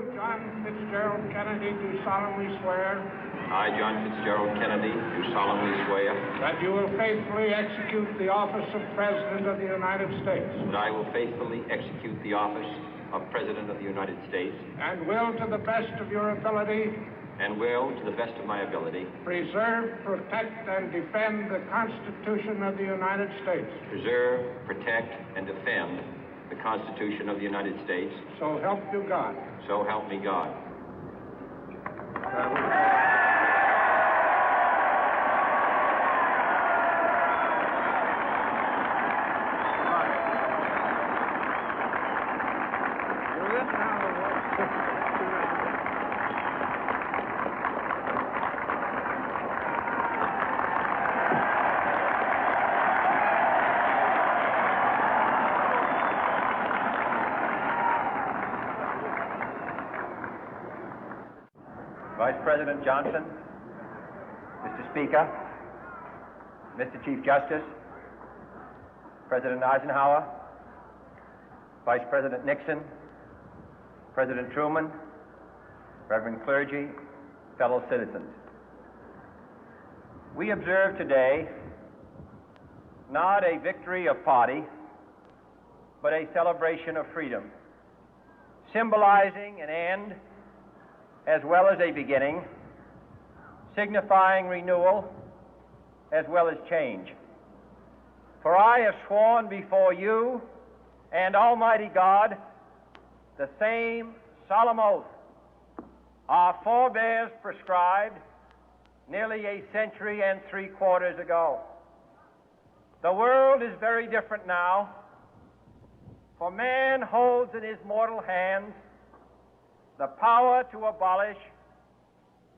You, John Fitzgerald Kennedy, do solemnly swear. I, John Fitzgerald Kennedy, do solemnly swear. That you will faithfully execute the office of President of the United States. That I will faithfully execute the office of President of the United States. And will, to the best of your ability. And will, to the best of my ability. Preserve, protect, and defend the Constitution of the United States. Preserve, protect, and defend the Constitution of the United States. So help you God. So help me God. Vice President Johnson, Mr. Speaker, Mr. Chief Justice, President Eisenhower, Vice President Nixon, President Truman, Reverend clergy, fellow citizens. We observe today not a victory of party, but a celebration of freedom, symbolizing an end as well as a beginning, signifying renewal as well as change. For I have sworn before you and Almighty God the same solemn oath our forebears prescribed nearly a century and 3/4 ago. The world is very different now, for man holds in his mortal hands the power to abolish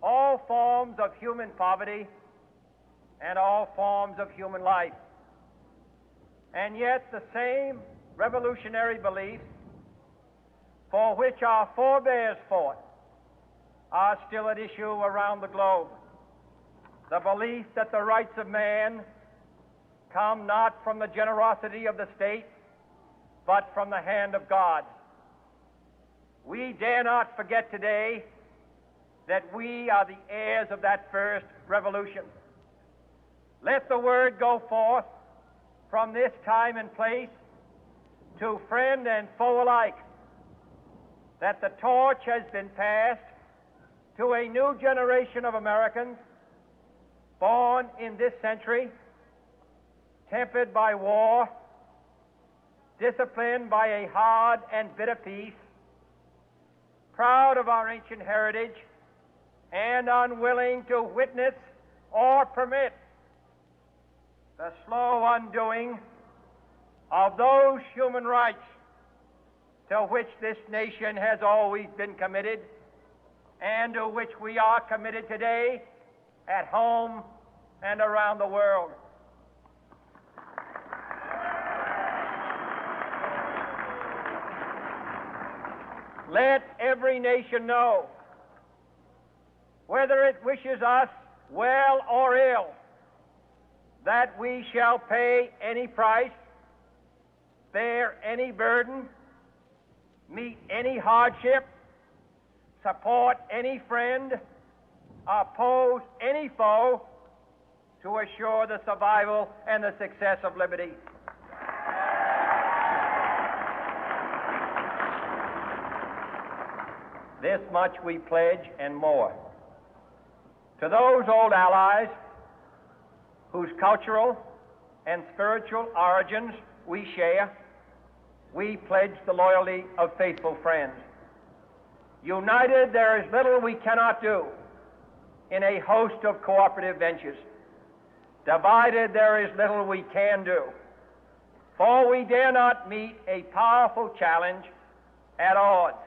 all forms of human poverty and all forms of human life. And yet the same revolutionary beliefs for which our forebears fought are still at issue around the globe. The belief that the rights of man come not from the generosity of the state, but from the hand of God. We dare not forget today that we are the heirs of that first revolution. Let the word go forth from this time and place to friend and foe alike that the torch has been passed to a new generation of Americans born in this century, tempered by war, disciplined by a hard and bitter peace, proud of our ancient heritage, and unwilling to witness or permit the slow undoing of those human rights to which this nation has always been committed and to which we are committed today at home and around the world. Let every nation know, whether it wishes us well or ill, that we shall pay any price, bear any burden, meet any hardship, support any friend, oppose any foe to assure the survival and the success of liberty. This much we pledge and more. To those old allies whose cultural and spiritual origins we share, we pledge the loyalty of faithful friends. United, there is little we cannot do in a host of cooperative ventures. Divided, there is little we can do, for we dare not meet a powerful challenge at odds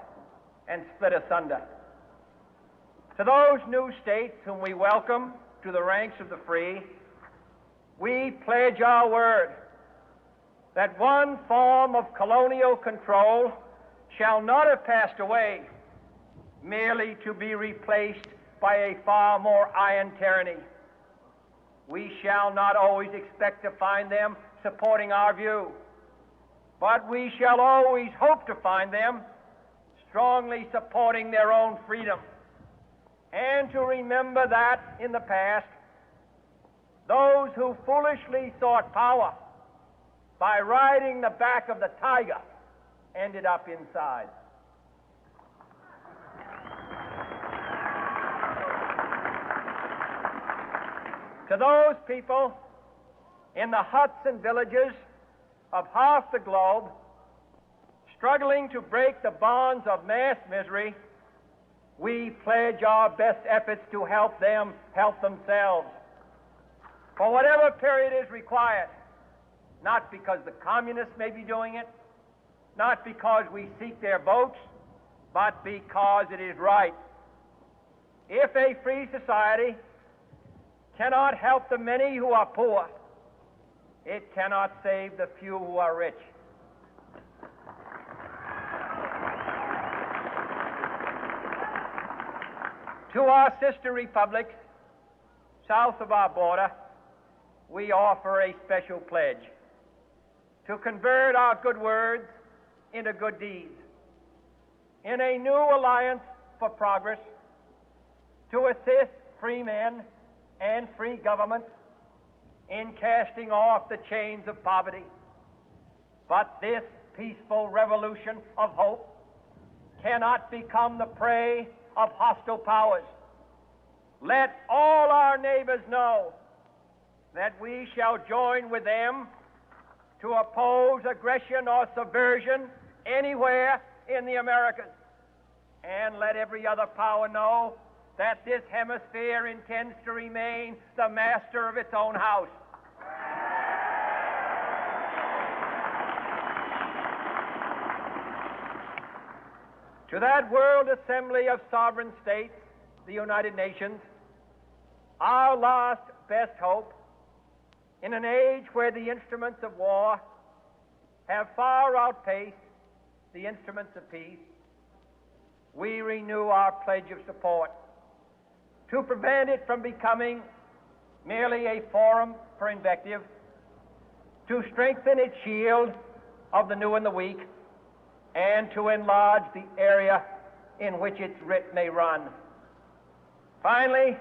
and split asunder. To those new states whom we welcome to the ranks of the free, we pledge our word that one form of colonial control shall not have passed away merely to be replaced by a far more iron tyranny. We shall not always expect to find them supporting our view, but we shall always hope to find them strongly supporting their own freedom, and to remember that in the past, those who foolishly sought power by riding the back of the tiger ended up inside. To those people in the huts and villages of half the globe struggling to break the bonds of mass misery, we pledge our best efforts to help them help themselves for whatever period is required, not because the communists may be doing it, not because we seek their votes, but because it is right. If a free society cannot help the many who are poor, it cannot save the few who are rich. To our sister republics south of our border, we offer a special pledge to convert our good words into good deeds, in a new alliance for progress, to assist free men and free governments in casting off the chains of poverty. But this peaceful revolution of hope cannot become the prey of hostile powers. Let all our neighbors know that we shall join with them to oppose aggression or subversion anywhere in the Americas. And let every other power know that this hemisphere intends to remain the master of its own house. To that World Assembly of Sovereign States, the United Nations, our last best hope, in an age where the instruments of war have far outpaced the instruments of peace, we renew our pledge of support to prevent it from becoming merely a forum for invective, to strengthen its shield of the new and the weak, and to enlarge the area in which its writ may run. Finally,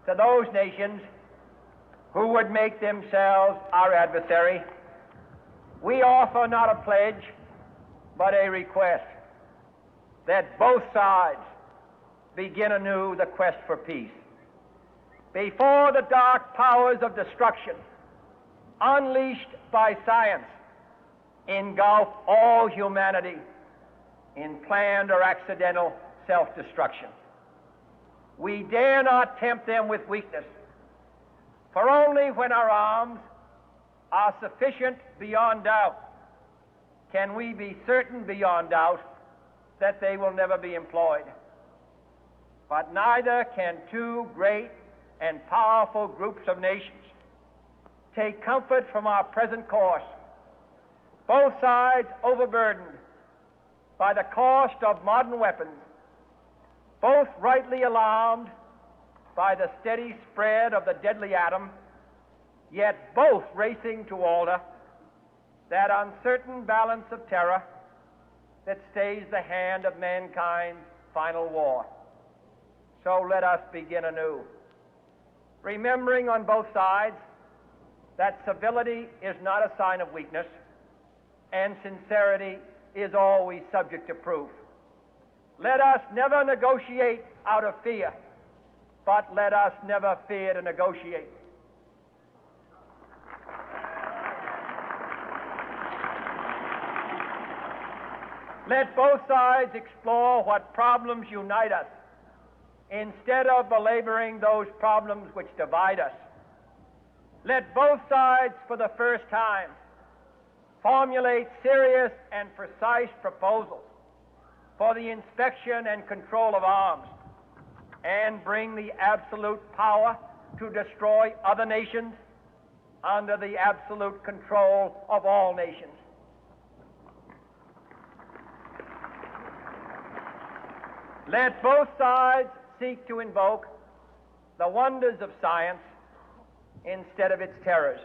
to those nations who would make themselves our adversary, we offer not a pledge, but a request that both sides begin anew the quest for peace. Before the dark powers of destruction, unleashed by science, engulf all humanity in planned or accidental self-destruction, we dare not tempt them with weakness, for only when our arms are sufficient beyond doubt can we be certain beyond doubt that they will never be employed. But neither can two great and powerful groups of nations take comfort from our present course, both sides overburdened by the cost of modern weapons, both rightly alarmed by the steady spread of the deadly atom, yet both racing to alter that uncertain balance of terror that stays the hand of mankind's final war. So let us begin anew, remembering on both sides that civility is not a sign of weakness, and sincerity is always subject to proof. Let us never negotiate out of fear, but let us never fear to negotiate. Let both sides explore what problems unite us, instead of belaboring those problems which divide us. Let both sides, for the first time, formulate serious and precise proposals for the inspection and control of arms, and bring the absolute power to destroy other nations under the absolute control of all nations. Let both sides seek to invoke the wonders of science instead of its terrors.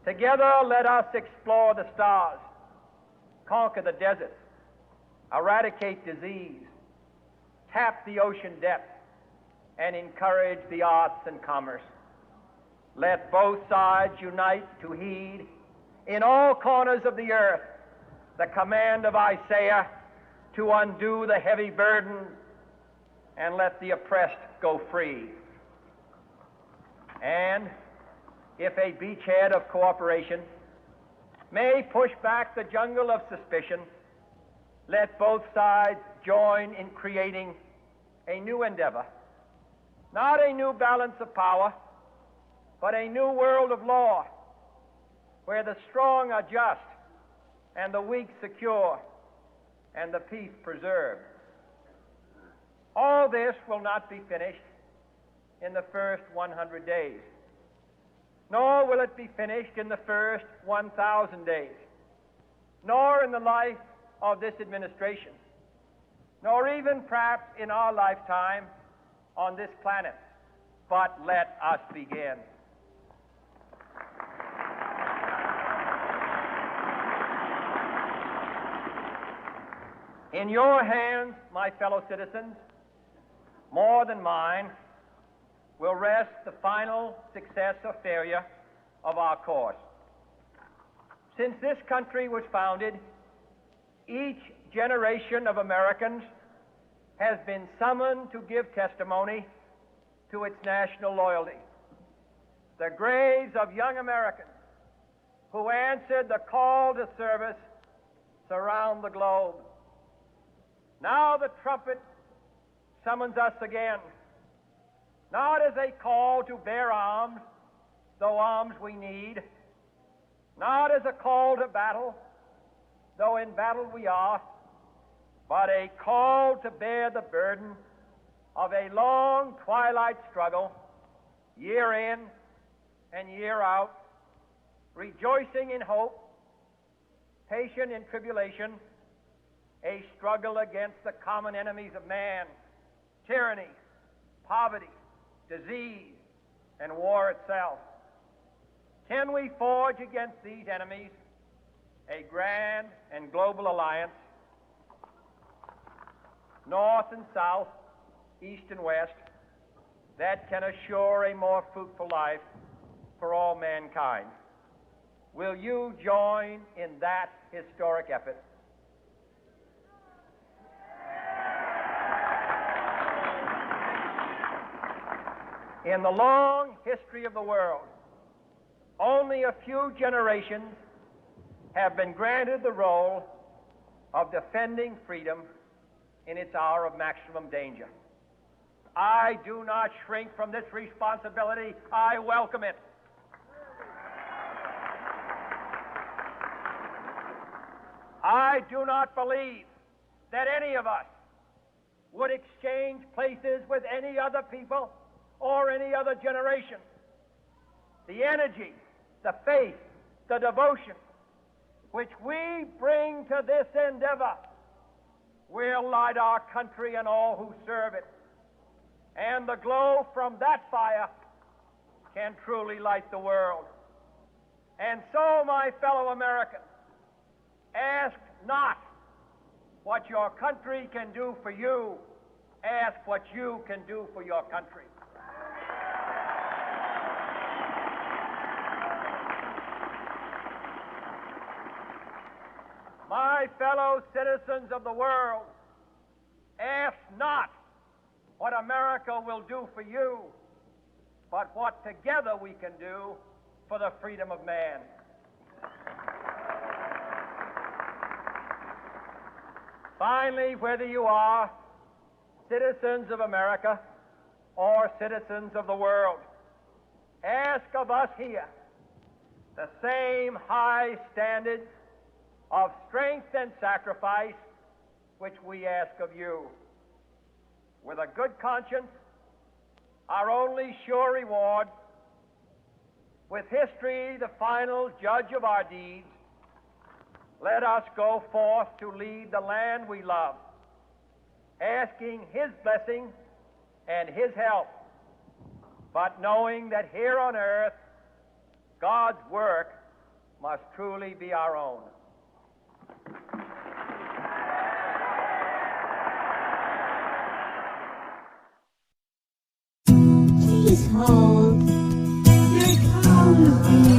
Together, let us explore the stars, conquer the deserts, eradicate disease, tap the ocean depth, and encourage the arts and commerce. Let both sides unite to heed in all corners of the earth the command of Isaiah to undo the heavy burden and let the oppressed go free. And if a beachhead of cooperation may push back the jungle of suspicion, let both sides join in creating a new endeavor, not a new balance of power, but a new world of law, where the strong are just and the weak secure and the peace preserved. All this will not be finished in the first 100 days, nor will it be finished in the first 1,000 days, nor in the life of this administration, nor even perhaps in our lifetime on this planet. But let us begin. In your hands, my fellow citizens, more than mine, will rest the final success or failure of our course. Since this country was founded, each generation of Americans has been summoned to give testimony to its national loyalty. The graves of young Americans who answered the call to service surround the globe. Now the trumpet summons us again, not as a call to bear arms, though arms we need, not as a call to battle, though in battle we are, but a call to bear the burden of a long twilight struggle, year in and year out, rejoicing in hope, patient in tribulation, a struggle against the common enemies of man, tyranny, poverty, disease, and war itself. Can we forge against these enemies a grand and global alliance, north and south, east and west, that can assure a more fruitful life for all mankind? Will you join in that historic effort? In the long history of the world, only a few generations have been granted the role of defending freedom in its hour of maximum danger. I do not shrink from this responsibility. I welcome it. I do not believe that any of us would exchange places with any other people or any other generation. The energy, the faith, the devotion which we bring to this endeavor will light our country and all who serve it. And the glow from that fire can truly light the world. And so, my fellow Americans, ask not what your country can do for you, ask what you can do for your country. My fellow citizens of the world, ask not what America will do for you, but what together we can do for the freedom of man. Finally, whether you are citizens of America or citizens of the world, ask of us here the same high standards of strength and sacrifice which we ask of you. With a good conscience, our only sure reward, with history the final judge of our deeds, let us go forth to lead the land we love, asking His blessing and His help, but knowing that here on earth, God's work must truly be our own. is home. You're proud of you.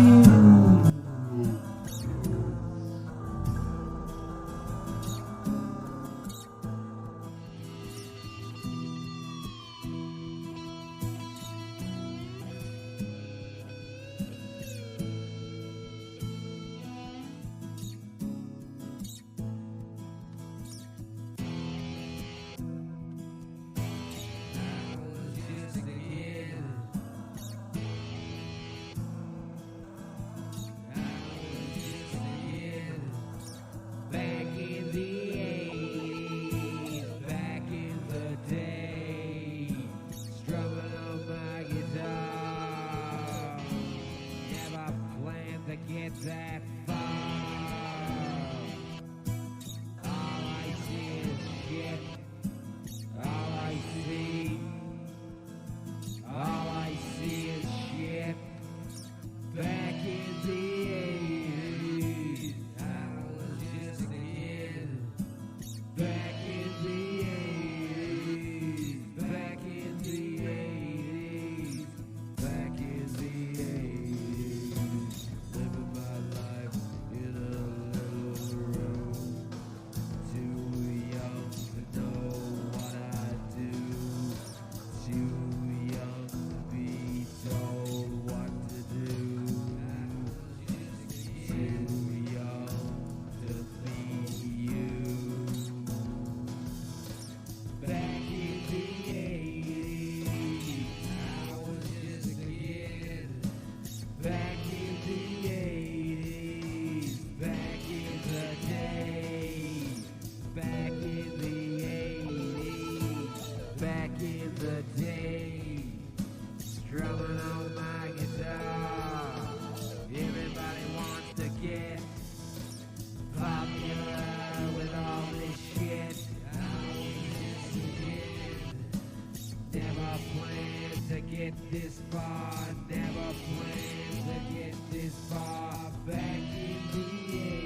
This far, never planned to get this far. Back in the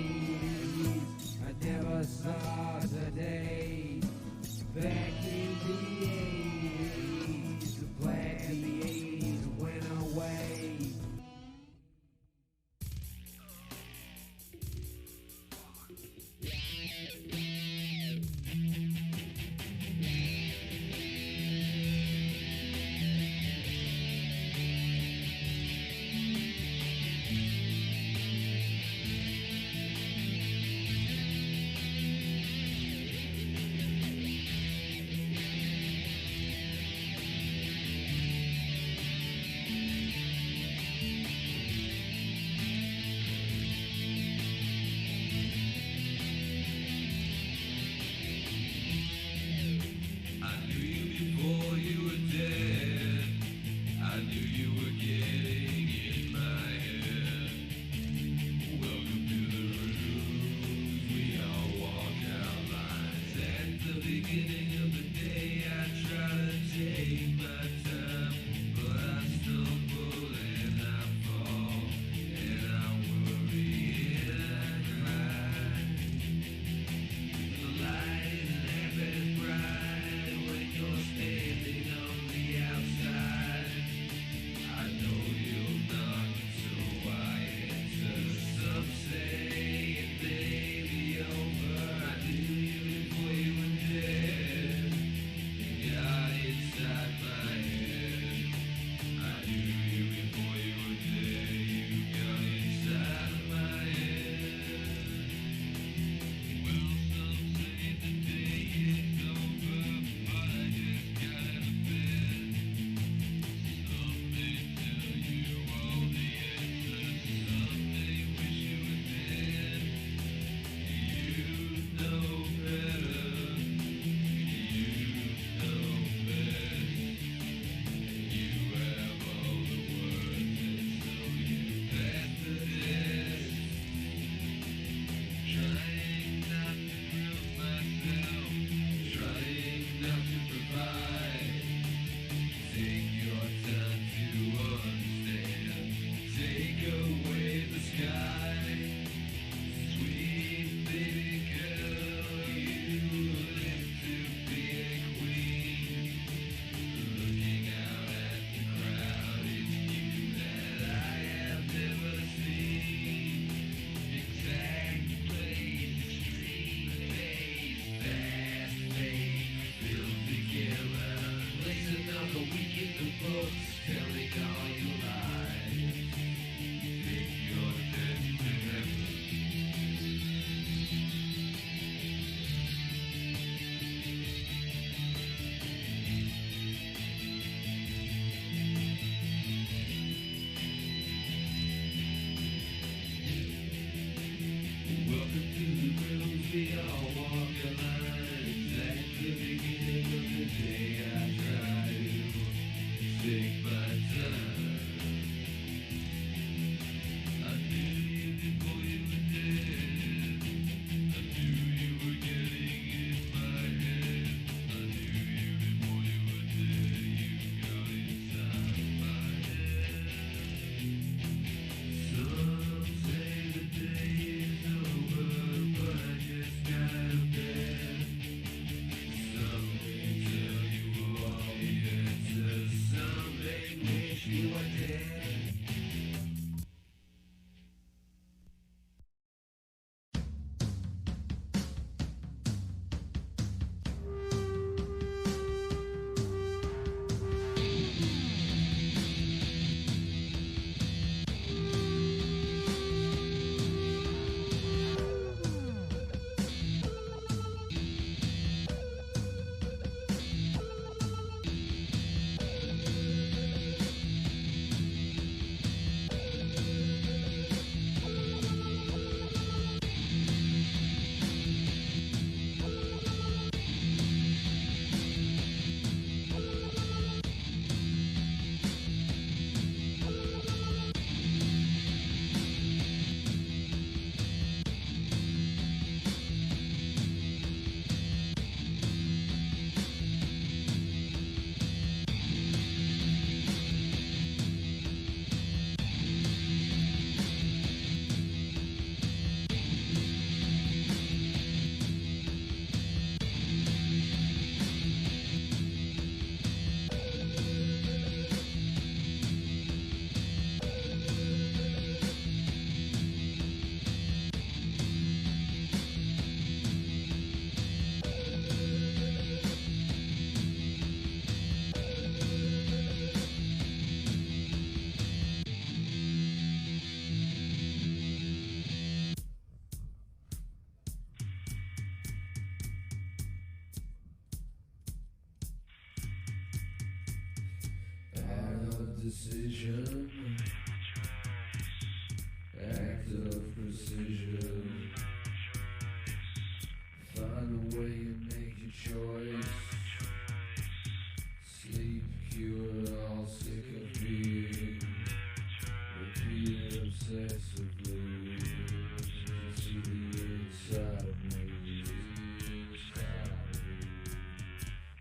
80s, I never saw today. Back in the 80s, the plan of the 80s went away. We all walk the lines at the beginning of the day. I try to take my time. I knew you before you were dead. I knew you were getting in my head. I knew you before you were dead. You got inside my head. Some say the day is over, but I just got out of bed. Some may tell you all the answers. Some may wish you were dead. Decision, act of precision, find a way and make your choice, sleep cured, all sick of being repeated obsessively, see the inside of me,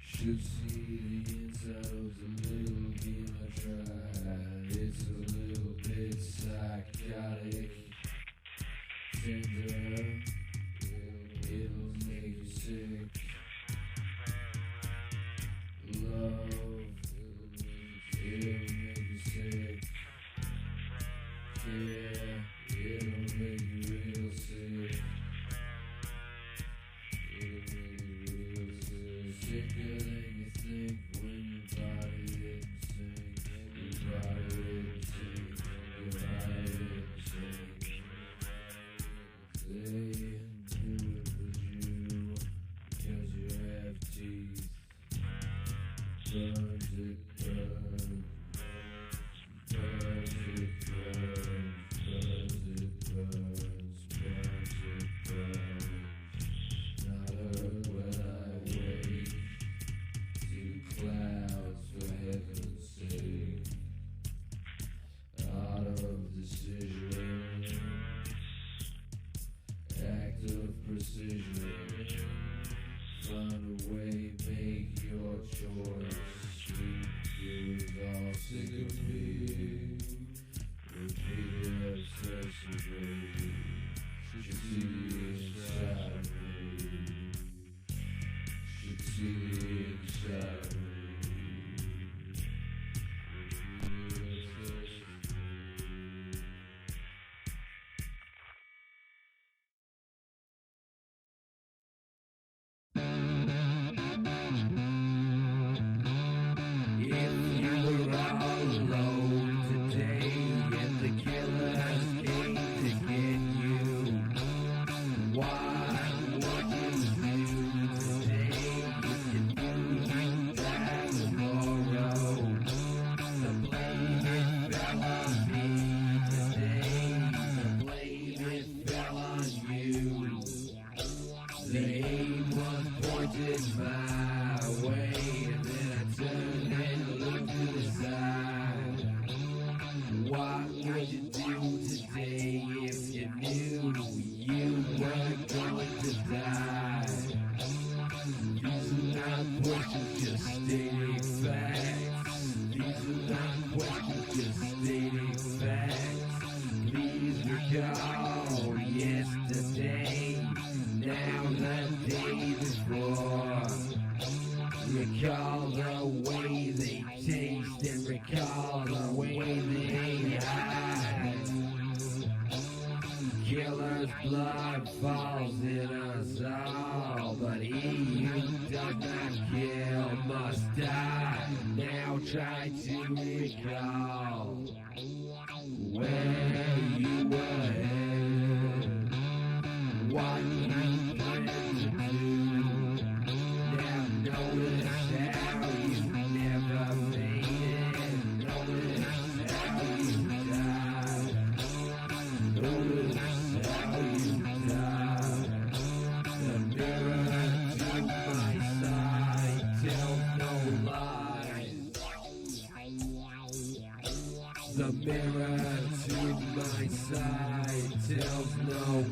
should see the inside of the little game I tried. It's a little bit psychotic, tender, it'll make you sick. Love, it'll make you sick. Care, it'll make you real sick. It'll make you real sick. Sicker than you think when your body didn't sink. Your body didn't sink. Your body didn't sink. They knew it was you because you have teeth. Burns it burns. Burns it burns. Burns it burns. Burns it burns. Not hurt when I wake to clouds for heaven's sake. Out of decision, act of precision. Find a way, make your choice. Sleep you all sick of me. Repeat it obsessively. Should see the inside of me. Should see the inside of me. If you were all alone. would you do today if you knew you were going to die? These are not questions, just stating facts. These are not questions, just stating facts. Please recall yesterday, now the day before. Recall the way they taste and recall the way they hide. Killer's blood falls in us all, but he who does not kill must die. Now try to recall where you were headed, what you plan to do. Now notice how you never made it. Notice how you died. Notice how you died. The mirror to my side tells no lies. The mirror to my side tells no.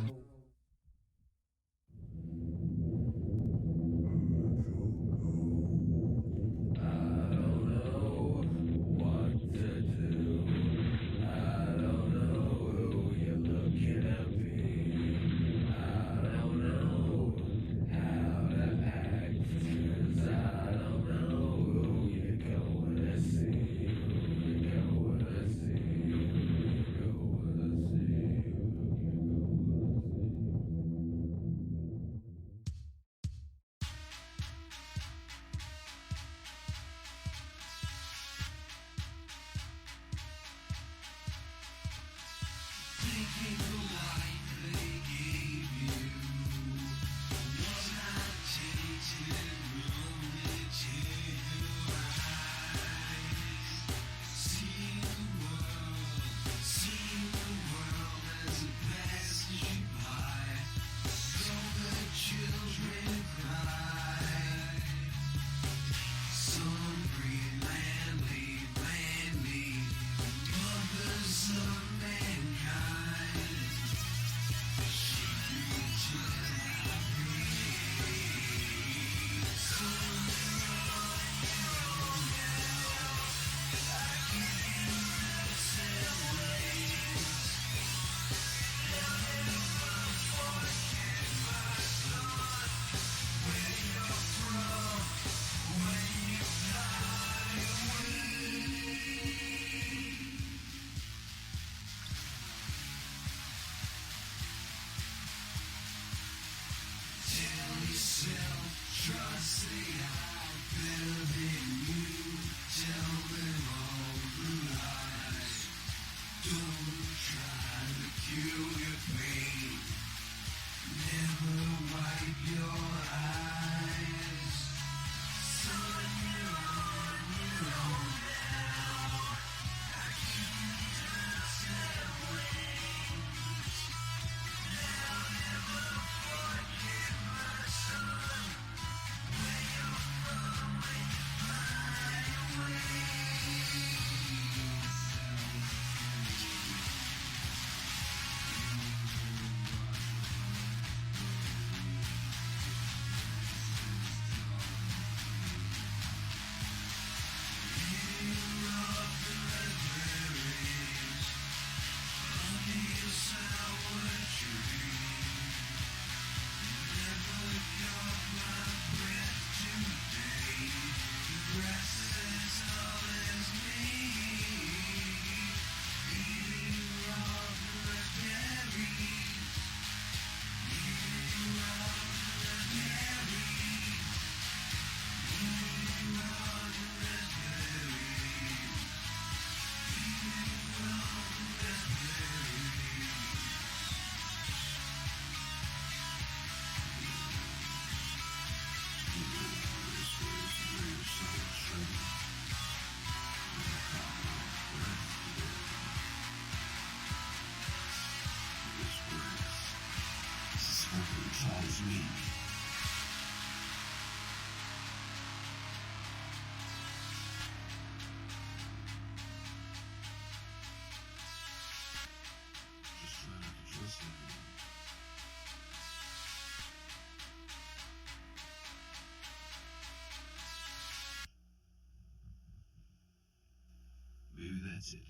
acid.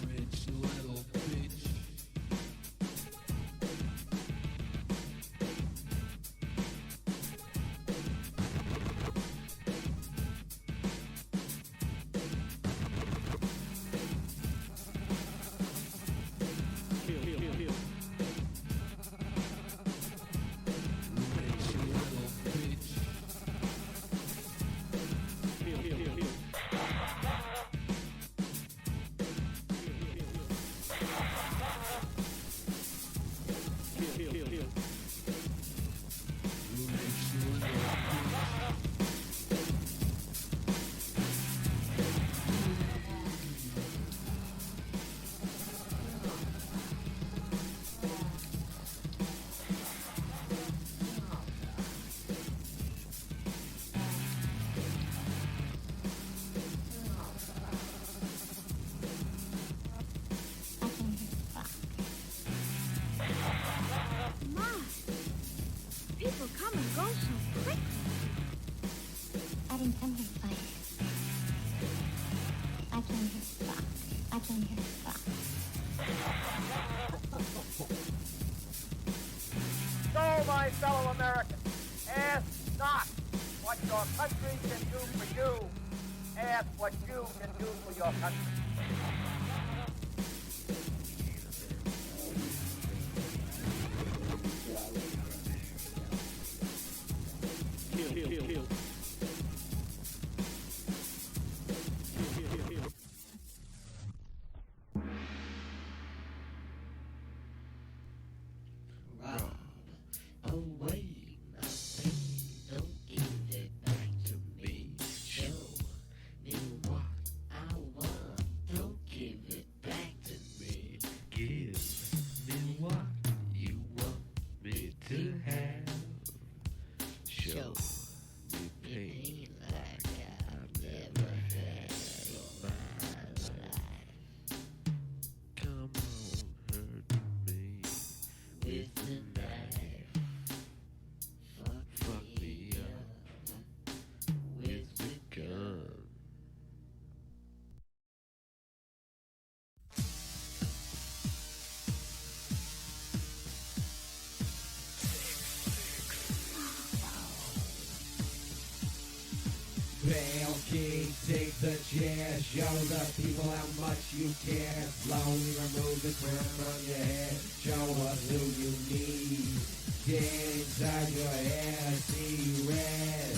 Rich little bitch. Rich little bitch. Rich little bitch. Mom, people come and go so quickly. I didn't come here to fight. I came here to fuck. I came here to fuck. So, my fellow Americans, ask not what your country can do for you. Ask what you can do for your country. Away my pain, don't give it back to me. Show me what I want, don't give it back to me. Give me what you want me to have. Show me pain like I've never had in my life. Come on, hurt me with the knife. Fuck me up with the gun. Pale King, take the chair, show the people how much you care. Slowly remove the crown from your head, show us who you need. Get inside your head, see red.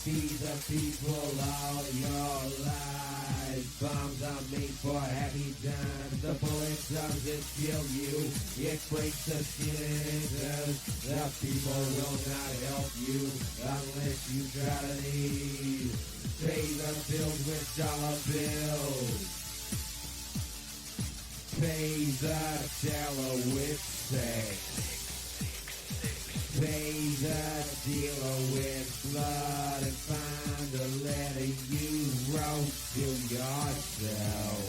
Be the people all your life. Bombs are made for happy times. The bullet doesn't kill you, it breaks the skin. The people will not help you unless you try to leave. Pay the bills with dollar bills. Pay the teller with sex. Pay the dealer with blood and find a letter you wrote to yourself.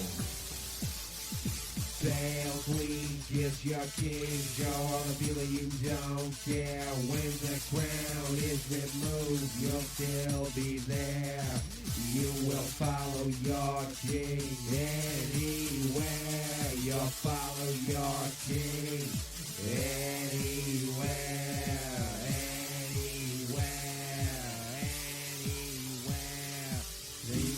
Pale queen, kiss your king, show all the people you don't care. When the crown is removed, you'll still be there. You will follow your king anywhere. You'll follow your king anywhere.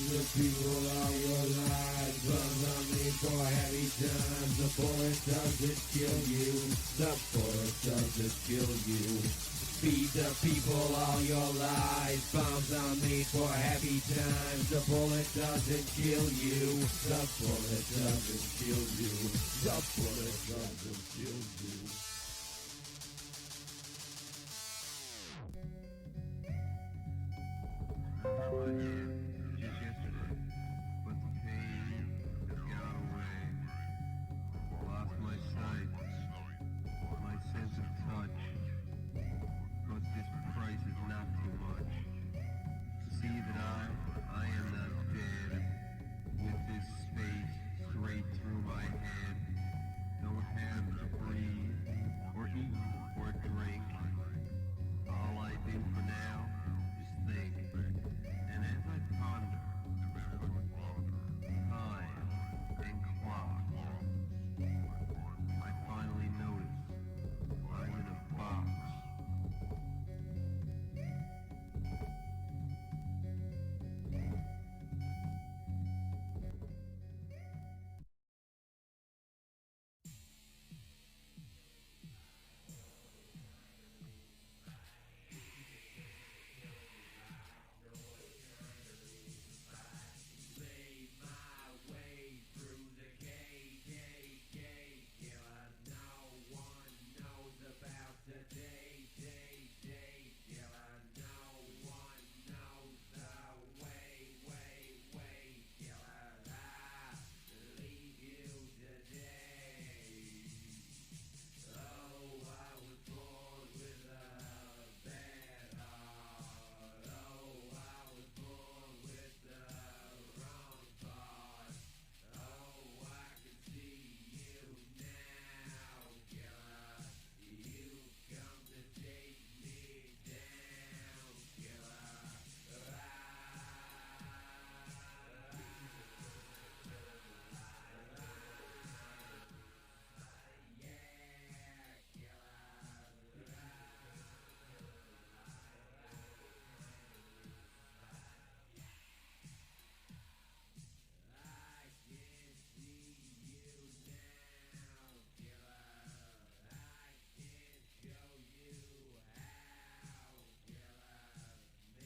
The people all your lives, guns are made for heavy times. The bullet doesn't kill you, the bullet doesn't kill you. Feed the people all your lives, bombs are made for happy times. The bullet doesn't kill you, the bullet doesn't kill you, the bullet doesn't kill you.